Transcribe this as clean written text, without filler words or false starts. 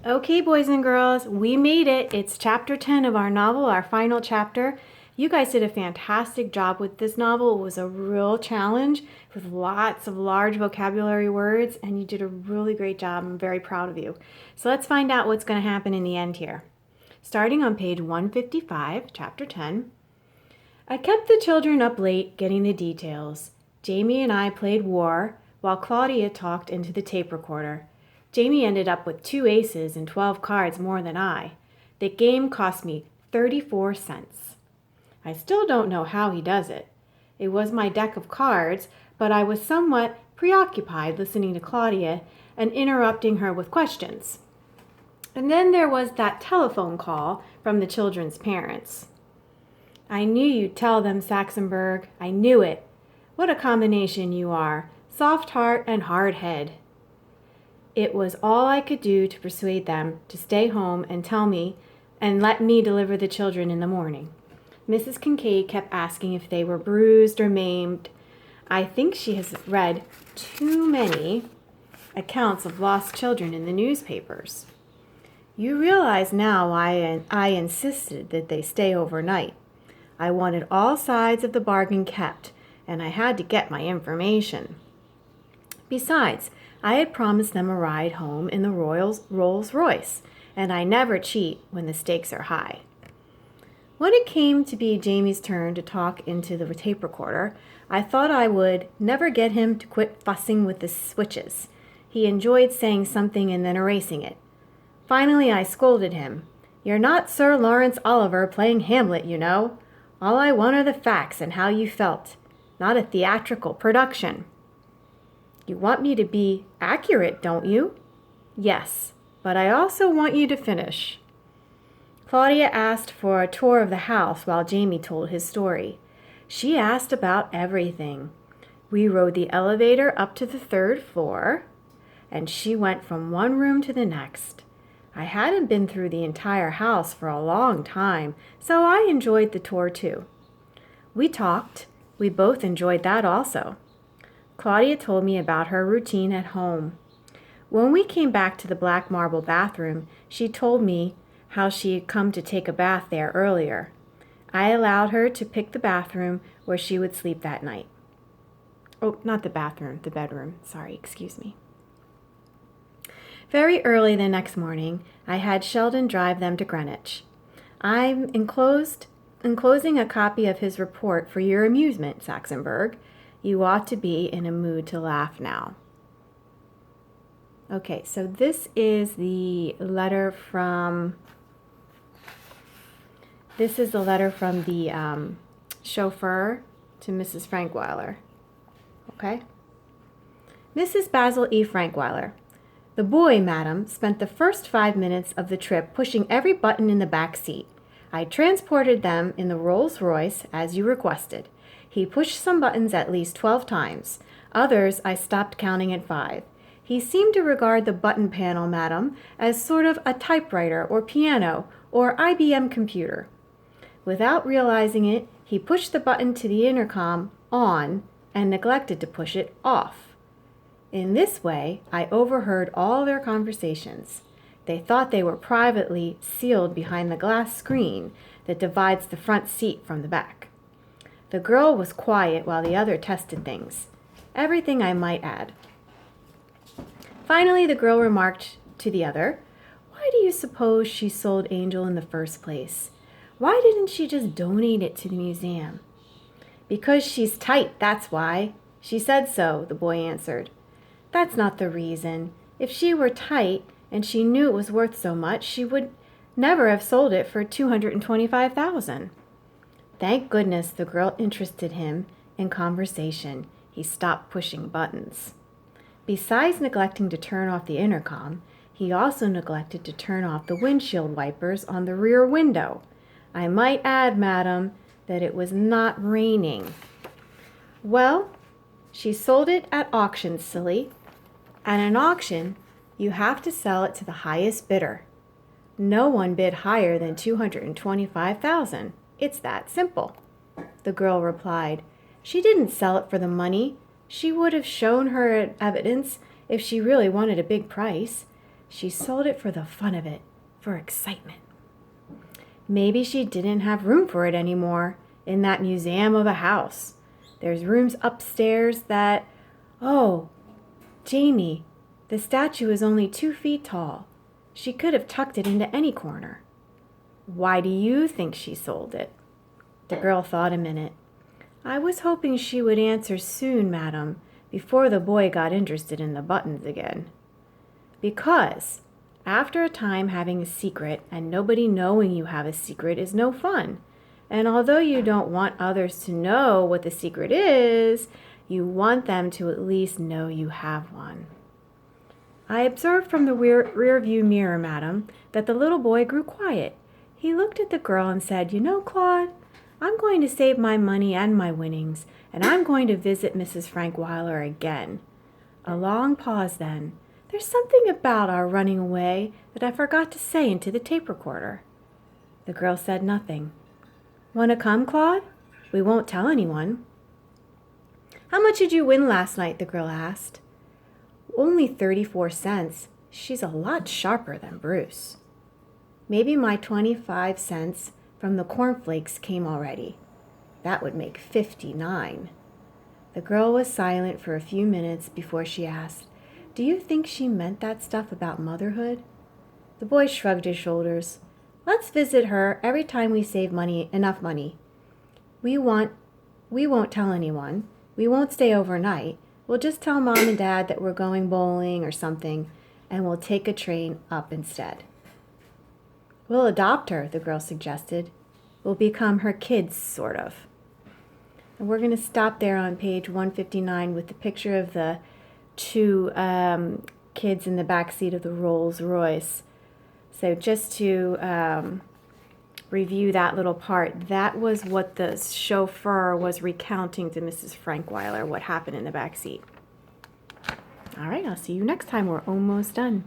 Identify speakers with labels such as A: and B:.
A: Okay, boys and girls, we made it. It's chapter 10 of our novel, our final chapter. You guys did a fantastic job with this novel. It was a real challenge with lots of large vocabulary words, and you did a really great job. I'm very proud of you. So let's find out what's going to happen in the end here. Starting on page 155, chapter 10. I kept the children up late getting the details. Jamie and I played war while Claudia talked into the tape recorder. Jamie ended up with 2 aces and 12 cards more than I. The game cost me 34 cents. I still don't know how he does it. It was my deck of cards, but I was somewhat preoccupied listening to Claudia and interrupting her with questions. And then there was that telephone call from the children's parents. I knew you'd tell them, Saxenberg. I knew it. What a combination you are. Soft heart and hard head. It was all I could do to persuade them to stay home and tell me and let me deliver the children in the morning. Mrs. Kincaid kept asking if they were bruised or maimed. I think she has read too many accounts of lost children in the newspapers. You realize now why I insisted that they stay overnight. I wanted all sides of the bargain kept, and I had to get my information. Besides, I had promised them a ride home in the Rolls Royce, and I never cheat when the stakes are high. When it came to be Jamie's turn to talk into the tape recorder, I thought I would never get him to quit fussing with the switches. He enjoyed saying something and then erasing it. Finally, I scolded him. You're not Sir Lawrence Oliver playing Hamlet, you know. All I want are the facts and how you felt, not a theatrical production. You want me to be accurate, don't you? Yes, but I also want you to finish. Claudia asked for a tour of the house while Jamie told his story. She asked about everything. We rode the elevator up to the 3rd floor, and she went from one room to the next. I hadn't been through the entire house for a long time, so I enjoyed the tour too. We talked. We both enjoyed that also. Claudia told me about her routine at home. When we came back to the black marble bathroom, she told me how she had come to take a bath there earlier. I allowed her to pick the bathroom where she would sleep that night. Oh, not the bathroom, the bedroom. Sorry, excuse me. Very early the next morning, I had Sheldon drive them to Greenwich. I'm enclosing a copy of his report for your amusement, Saxenberg. You ought to be in a mood to laugh now. Okay, so this is the letter from the chauffeur to Mrs. Frankweiler. Okay? Mrs. Basil E. Frankweiler. The boy, madam, spent the first 5 minutes of the trip pushing every button in the back seat. I transported them in the Rolls Royce as you requested. He pushed some buttons at least 12 times. Others I stopped counting at 5. He seemed to regard the button panel, madam, as sort of a typewriter or piano or IBM computer. Without realizing it, he pushed the button to the intercom on and neglected to push it off. In this way, I overheard all their conversations. They thought they were privately sealed behind the glass screen that divides the front seat from the back. The girl was quiet while the other tested things. Everything, I might add. Finally, the girl remarked to the other, "Why do you suppose she sold Angel in the first place? Why didn't she just donate it to the museum?" "Because she's tight, that's why. She said so," the boy answered. "That's not the reason. If she were tight and she knew it was worth so much, she would never have sold it for $225,000. Thank goodness the girl interested him in conversation. He stopped pushing buttons. Besides neglecting to turn off the intercom, he also neglected to turn off the windshield wipers on the rear window. I might add, madam, that it was not raining. Well, she sold it at auction, silly. At an auction, you have to sell it to the highest bidder. No one bid higher than $225,000. It's that simple." The girl replied, "She didn't sell it for the money. She would have shown her evidence if she really wanted a big price. She sold it for the fun of it, for excitement. Maybe she didn't have room for it anymore in that museum of a house. There's rooms upstairs that... Oh, Jamie, the statue is only 2 feet tall. She could have tucked it into any corner. Why do you think she sold it? The girl thought a minute. I was hoping she would answer soon, madam, before the boy got interested in the buttons again. Because after a time having a secret and nobody knowing you have a secret is no fun. And although you don't want others to know what the secret is, you want them to at least know you have one. I observed from the rear view mirror, madam, that the little boy grew quiet. He looked at the girl and said, You know, Claude, I'm going to save my money and my winnings, and I'm going to visit Mrs. Frankweiler again. A long pause then. There's something about our running away that I forgot to say into the tape recorder. The girl said nothing. Want to come, Claude? We won't tell anyone. How much did you win last night? The girl asked. Only 34 cents. She's a lot sharper than Bruce. Maybe my 25 cents from the cornflakes came already. That would make 59. The girl was silent for a few minutes before she asked, Do you think she meant that stuff about motherhood? The boy shrugged his shoulders. Let's visit her every time we save enough money. We won't tell anyone. We won't stay overnight. We'll just tell Mom and Dad that we're going bowling or something, and we'll take a train up instead. We'll adopt her, the girl suggested. We'll become her kids, sort of. And we're going to stop there on page 159 with the picture of the 2 kids in the back seat of the Rolls Royce. So just to review that little part, that was what the chauffeur was recounting to Mrs. Frankweiler, what happened in the back seat. All right, I'll see you next time. We're almost done.